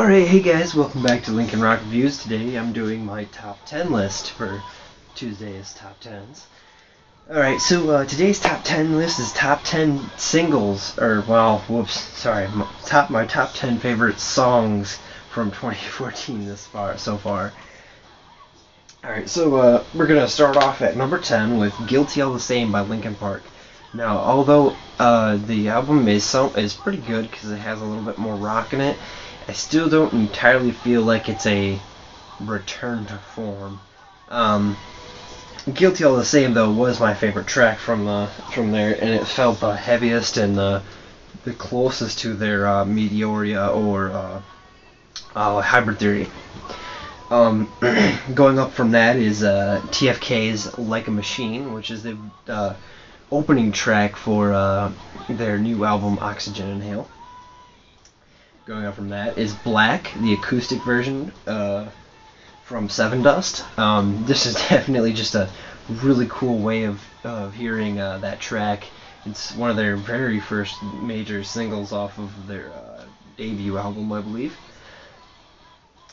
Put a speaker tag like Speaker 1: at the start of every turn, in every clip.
Speaker 1: Alright, hey guys, welcome back to Lincoln Rock Reviews. Today I'm doing my top 10 list for Tuesday's top 10s. Alright, so today's top 10 list is top 10 singles, my top 10 favorite songs from 2014 so far. Alright, so we're going to start off at number 10 with Guilty All the Same by Linkin Park. Now, although the album is pretty good because it has a little bit more rock in it, I still don't entirely feel like it's a return to form. Guilty All the Same, though, was my favorite track from there, and it felt the heaviest and the closest to their Meteoria or Hybrid Theory. Going up from that is TFK's Like a Machine, which is the opening track for their new album Oxygen Inhale. Going up from that is Black, the acoustic version from Sevendust. This is definitely just a really cool way of hearing that track. It's one of their very first major singles off of their debut album, I believe.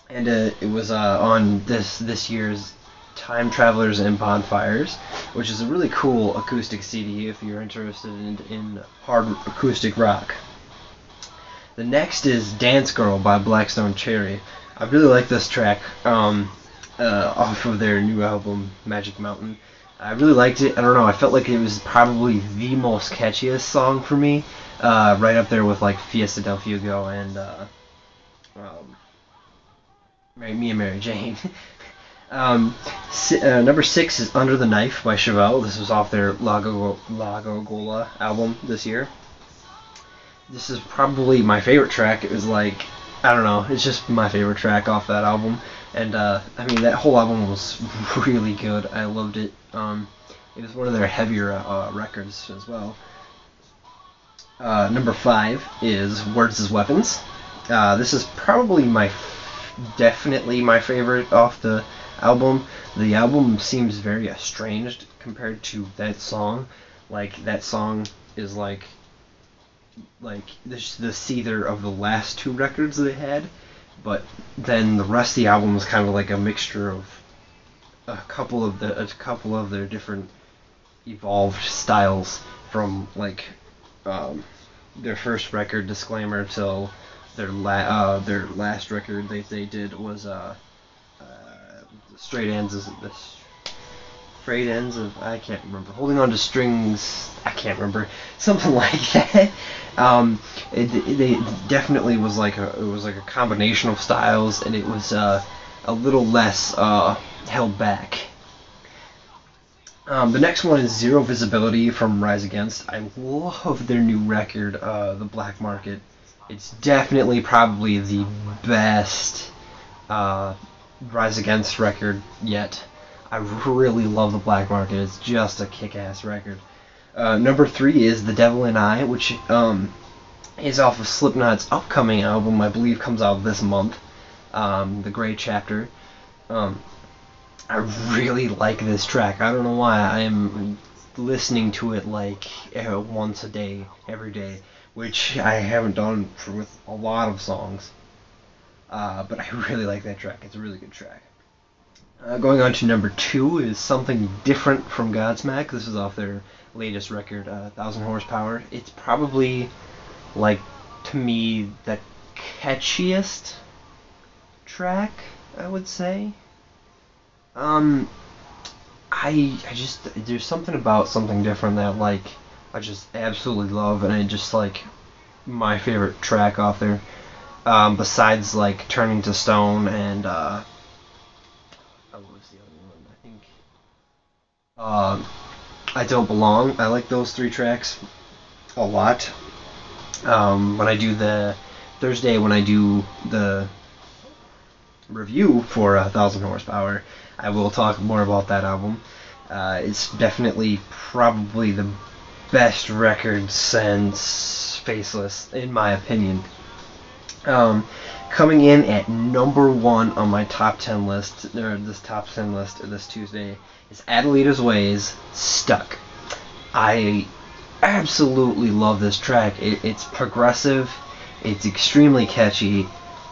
Speaker 1: And it was on this year's Time Travelers and Bonfires, which is a really cool acoustic CD if you're interested in hard acoustic rock. The next is Dance Girl by Black Stone Cherry. I really like this track off of their new album, Magic Mountain. I really liked it. I don't know, I felt like it was probably the most catchiest song for me, right up there with like Fiesta del Fuego and Me and Mary Jane. Number 6 is Under the Knife by Chevelle. This was off their Lagogola album this year. This is probably my favorite track. It was like, I don't know, it's just my favorite track off that album. And, I mean, that whole album was really good. I loved it. It was one of their heavier records as well. Number 5 is Words as Weapons. This is probably definitely my favorite off the album. The album seems very estranged compared to that song. Like, that song is like the seether of the last two records they had, but then the rest of the album is kind of like a mixture of a couple of their different evolved styles from like their first record, Disclaimer, till their last record they did was Frayed Ends of I can't remember. Holding On to Strings, I can't remember. Something like that. It definitely was like a combination of styles, and it was a little less held back. The next one is Zero Visibility from Rise Against. I love their new record, The Black Market. It's definitely probably the best Rise Against record yet. I really love The Black Market. It's just a kick-ass record. Number 3 is The Devil and I, which is off of Slipknot's upcoming album, I believe comes out this month, The Gray Chapter. I really like this track. I don't know why. I am listening to it like once a day, every day, which I haven't done with a lot of songs. But I really like that track. It's a really good track. Going on to number 2 is Something Different from Godsmack. This is off their latest record, 1000 Horsepower. It's probably, like, to me, the catchiest track, I would say. I just, there's something about Something Different that, like, I just absolutely love, and I just, like, my favorite track off there. Besides, like, Turning to Stone and, what was the other one? I think I Don't Belong. I like those 3 tracks a lot. When I do the Thursday, when I do the review for 1000 Horsepower, I will talk more about that album. It's definitely probably the best record since Faceless, in my opinion. Coming in at number 1 on my top 10 list, or this top 10 list this Tuesday, is Adelita's Ways, Stuck. I absolutely love this track. It's progressive, it's extremely catchy,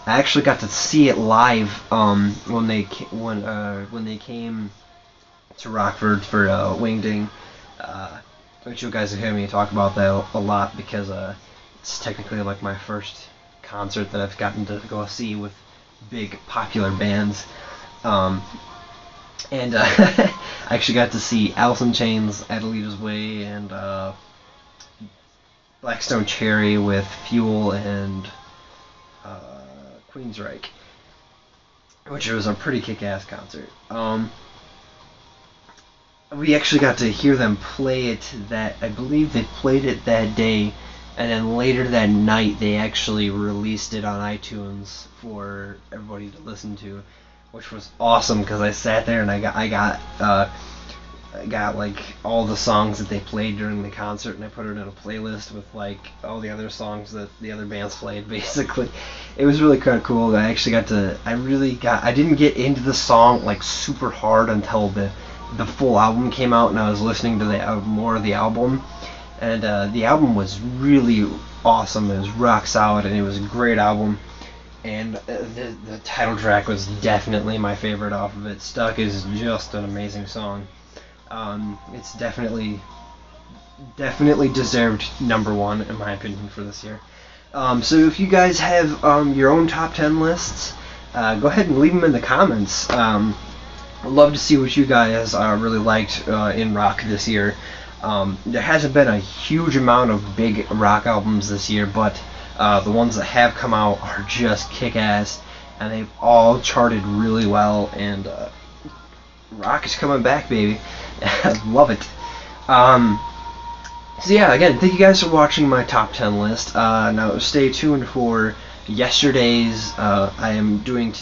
Speaker 1: I actually got to see it live when they came to Rockford for Wingding, which you guys have heard me talk about that a lot because it's technically like my first concert that I've gotten to go see with big popular bands. And I actually got to see Alice in Chains, Adelita's Way, and Blackstone Cherry with Fuel and Queensryche, which was a pretty kick-ass concert. We actually got to hear them play it I believe they played it that day, and then later that night they actually released it on iTunes for everybody to listen to, which was awesome because I sat there and I got like all the songs that they played during the concert, and I put it in a playlist with like all the other songs that the other bands played. Basically, it was really kind of cool. I didn't get into the song like super hard until the full album came out, and I was listening to more of the album, and the album was really awesome. It was rock solid, and it was a great album. And the title track was definitely my favorite off of it. Stuck is just an amazing song. It's definitely deserved #1 in my opinion for this year. So if you guys have your own top 10 lists, go ahead and leave them in the comments. I'd love to see what you guys really liked in rock this year. There hasn't been a huge amount of big rock albums this year, but the ones that have come out are just kick-ass, and they've all charted really well, and rock is coming back, baby. I love it. So yeah, again, thank you guys for watching my top 10 list. Now stay tuned for yesterday's, I am doing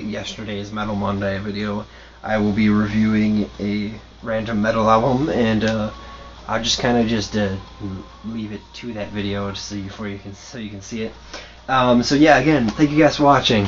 Speaker 1: yesterday's Metal Monday video. I will be reviewing a random metal album, and I'll just kind of leave it to that video so you can see it. So yeah, again, thank you guys for watching.